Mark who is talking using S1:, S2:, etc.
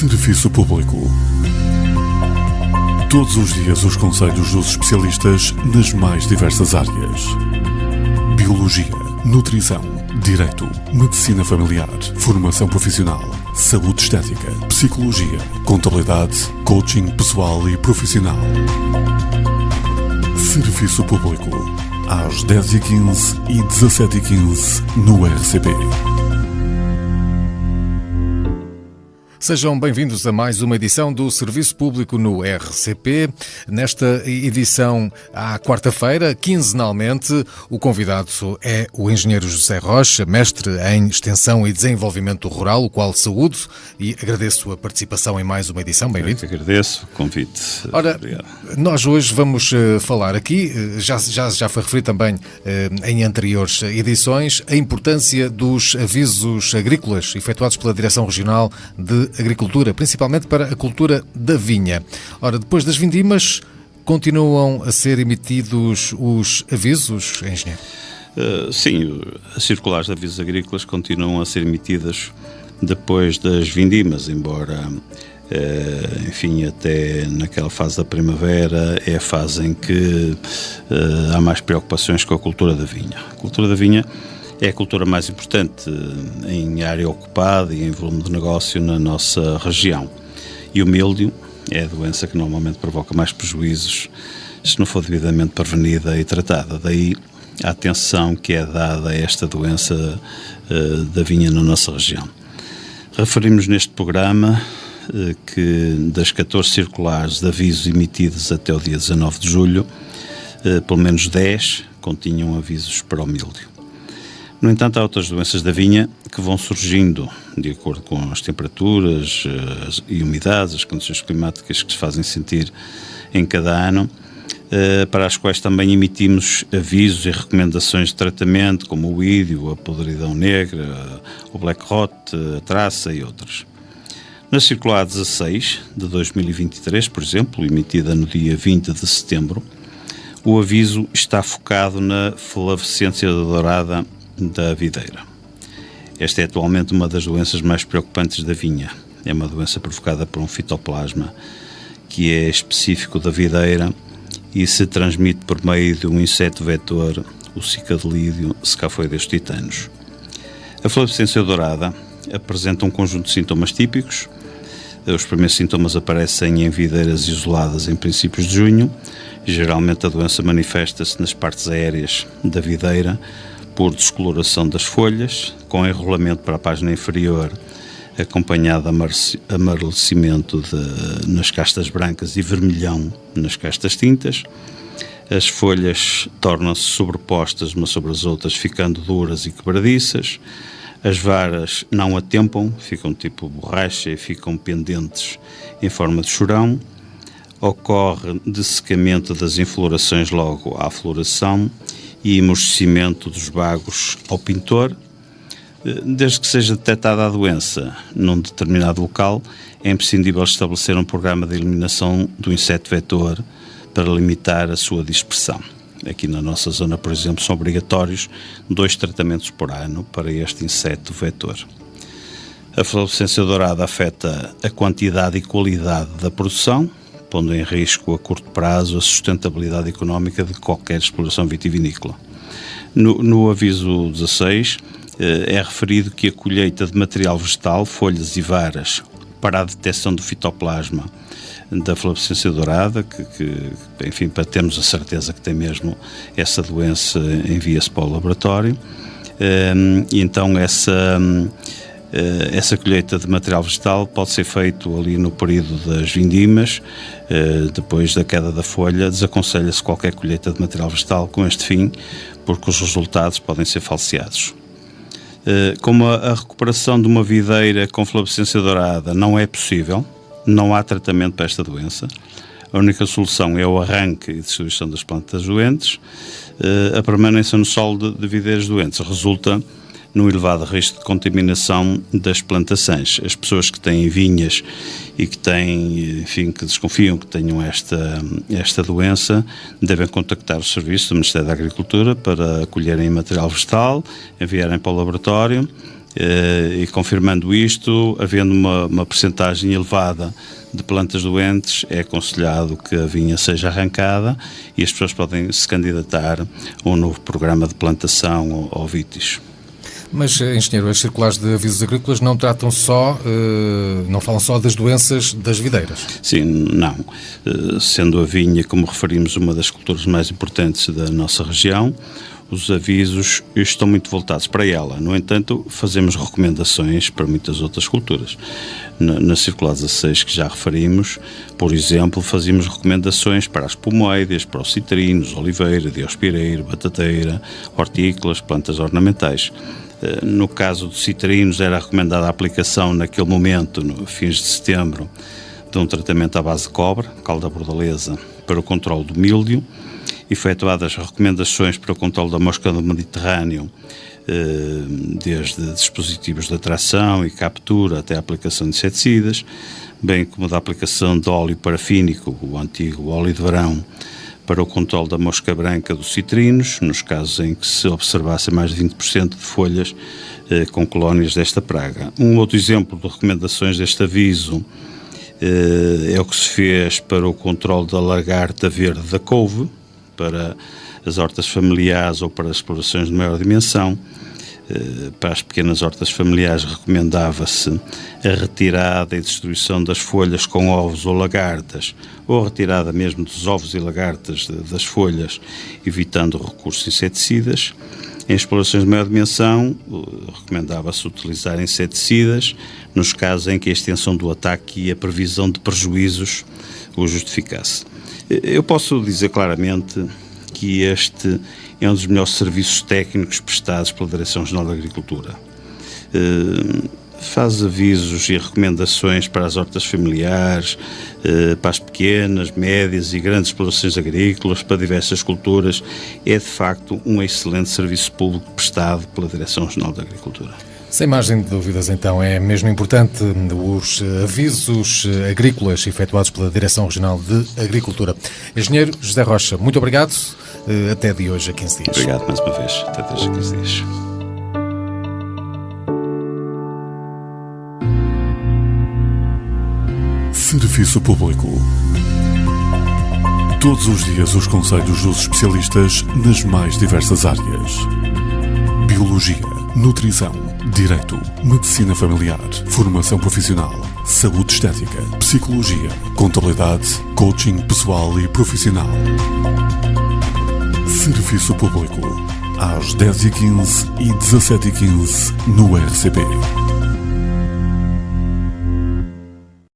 S1: Serviço Público. Todos os dias os conselhos dos especialistas nas mais diversas áreas. Biologia, nutrição, direito, medicina familiar, formação profissional, saúde estética, psicologia, contabilidade, coaching pessoal e profissional. Serviço Público, às 10h15 e 17h15 no RCP.
S2: Sejam bem-vindos a mais uma edição do Serviço Público no RCP. Nesta edição, à quarta-feira, quinzenalmente, o convidado é o engenheiro José Rocha, mestre em Extensão e Desenvolvimento Rural, o qual saúdo e agradeço a participação em mais uma edição. Bem-vindo.
S3: Eu que agradeço o convite.
S2: Ora,
S3: obrigado.
S2: Nós hoje vamos falar aqui, já foi referido também em anteriores edições, a importância dos avisos agrícolas efetuados pela Direção Regional de Agricultura, principalmente para a cultura da vinha. Ora, depois das vindimas, continuam a ser emitidos os avisos, engenheiro?
S3: Sim, as circulares de avisos agrícolas continuam a ser emitidas depois das vindimas, embora, enfim, até naquela fase da primavera é a fase em que há mais preocupações com a cultura da vinha. A cultura da vinha é a cultura mais importante em área ocupada e em volume de negócio na nossa região. E o míldio é a doença que normalmente provoca mais prejuízos se não for devidamente prevenida e tratada. Daí a atenção que é dada a esta doença da vinha na nossa região. Referimos neste programa que das 14 circulares de avisos emitidos até o dia 19 de julho, pelo menos 10 continham avisos para o míldio. No entanto, há outras doenças da vinha que vão surgindo de acordo com as temperaturas e umidades, as condições climáticas que se fazem sentir em cada ano, para as quais também emitimos avisos e recomendações de tratamento, como o ídio, a podridão negra, o black rot, a traça e outras. Na circular 16 de 2023, por exemplo, emitida no dia 20 de setembro, o aviso está focado na flavescência dourada da videira. Esta é atualmente uma das doenças mais preocupantes da vinha. É uma doença provocada por um fitoplasma que é específico da videira e se transmite por meio de um inseto vetor, o cicadelídeo Scafoideus titanos. A flavescência dourada apresenta um conjunto de sintomas típicos. Os primeiros sintomas aparecem em videiras isoladas em princípios de junho. Geralmente a doença manifesta-se nas partes aéreas da videira por descoloração das folhas, com enrolamento para a página inferior, acompanhado de amarelecimento nas castas brancas e vermelhão nas castas tintas. As folhas tornam-se sobrepostas umas sobre as outras, ficando duras e quebradiças. As varas não atempam, ficam tipo borracha e ficam pendentes em forma de chorão. Ocorre dessecamento das inflorações logo à floração e emurchecimento dos bagos ao pintor. Desde que seja detectada a doença num determinado local, é imprescindível estabelecer um programa de eliminação do inseto vetor para limitar a sua dispersão. Aqui na nossa zona, por exemplo, são obrigatórios 2 tratamentos por ano para este inseto vetor. A flavescência dourada afeta a quantidade e qualidade da produção, pondo em risco a curto prazo a sustentabilidade económica de qualquer exploração vitivinícola. No aviso 16 é referido que a colheita de material vegetal, folhas e varas para a detecção do fitoplasma da flavescência dourada, enfim, para termos a certeza que tem mesmo essa doença, envia-se para o laboratório. E então essa colheita de material vegetal pode ser feito ali no período das vindimas, depois da queda da folha. Desaconselha-se qualquer colheita de material vegetal com este fim, porque os resultados podem ser falseados. Como a recuperação de uma videira com flavescência dourada não é possível, não há tratamento para esta doença. A única solução é o arranque e distribuição das plantas doentes. A permanência no solo de videiras doentes resulta num elevado risco de contaminação das plantações. As pessoas que têm vinhas e que têm, enfim, que desconfiam que tenham esta doença, devem contactar o serviço do Ministério da Agricultura para colherem material vegetal, enviarem para o laboratório E confirmando isto, havendo uma percentagem elevada de plantas doentes, é aconselhado que a vinha seja arrancada e as pessoas podem se candidatar a um novo programa de plantação ao VITIS.
S2: Mas, engenheiro, as circulares de avisos agrícolas não tratam só, não falam só das doenças das videiras?
S3: Sim, não. Sendo a vinha, como referimos, uma das culturas mais importantes da nossa região, os avisos estão muito voltados para ela. No entanto, fazemos recomendações para muitas outras culturas. Na circular 16 que já referimos, por exemplo, fazíamos recomendações para as pomoides, para os citrinos, oliveira, diospireiro, batateira, hortícolas, plantas ornamentais. No caso dos citrinos, era recomendada a aplicação naquele momento, no fins de setembro, de um tratamento à base de cobre, cal da bordaleza, para o controle do míldio, efetuadas recomendações para o controle da mosca do Mediterrâneo, desde dispositivos de atração e captura até a aplicação de inseticidas, bem como da aplicação de óleo parafínico, o antigo óleo de verão, para o controle da mosca branca dos citrinos, nos casos em que se observasse mais de 20% de folhas com colónias desta praga. Um outro exemplo de recomendações deste aviso é o que se fez para o controle da lagarta verde da couve, para as hortas familiares ou para as explorações de maior dimensão. Para as pequenas hortas familiares recomendava-se a retirada e destruição das folhas com ovos ou lagartas, ou a retirada mesmo dos ovos e lagartas das folhas, evitando o recurso a inseticidas. Em explorações de maior dimensão, recomendava-se utilizar inseticidas nos casos em que a extensão do ataque e a previsão de prejuízos o justificasse. Eu posso dizer claramente que este é um dos melhores serviços técnicos prestados pela Direção-Geral da Agricultura. Faz avisos e recomendações para as hortas familiares, para as pequenas, médias e grandes explorações agrícolas, para diversas culturas. É, de facto, um excelente serviço público prestado pela Direção-Geral da Agricultura.
S2: Sem margem de dúvidas, então, é mesmo importante os avisos agrícolas efetuados pela Direção Regional de Agricultura. Engenheiro José Rocha, muito obrigado. Até de hoje a 15 dias.
S3: Obrigado mais uma vez. Até de hoje a 15 dias.
S1: Serviço Público. Todos os dias os conselhos dos especialistas nas mais diversas áreas. Biologia, nutrição, direito, medicina familiar, formação profissional, saúde estética, psicologia, contabilidade, coaching pessoal e profissional. Serviço Público, às 10h15 e 17h15 no RCP.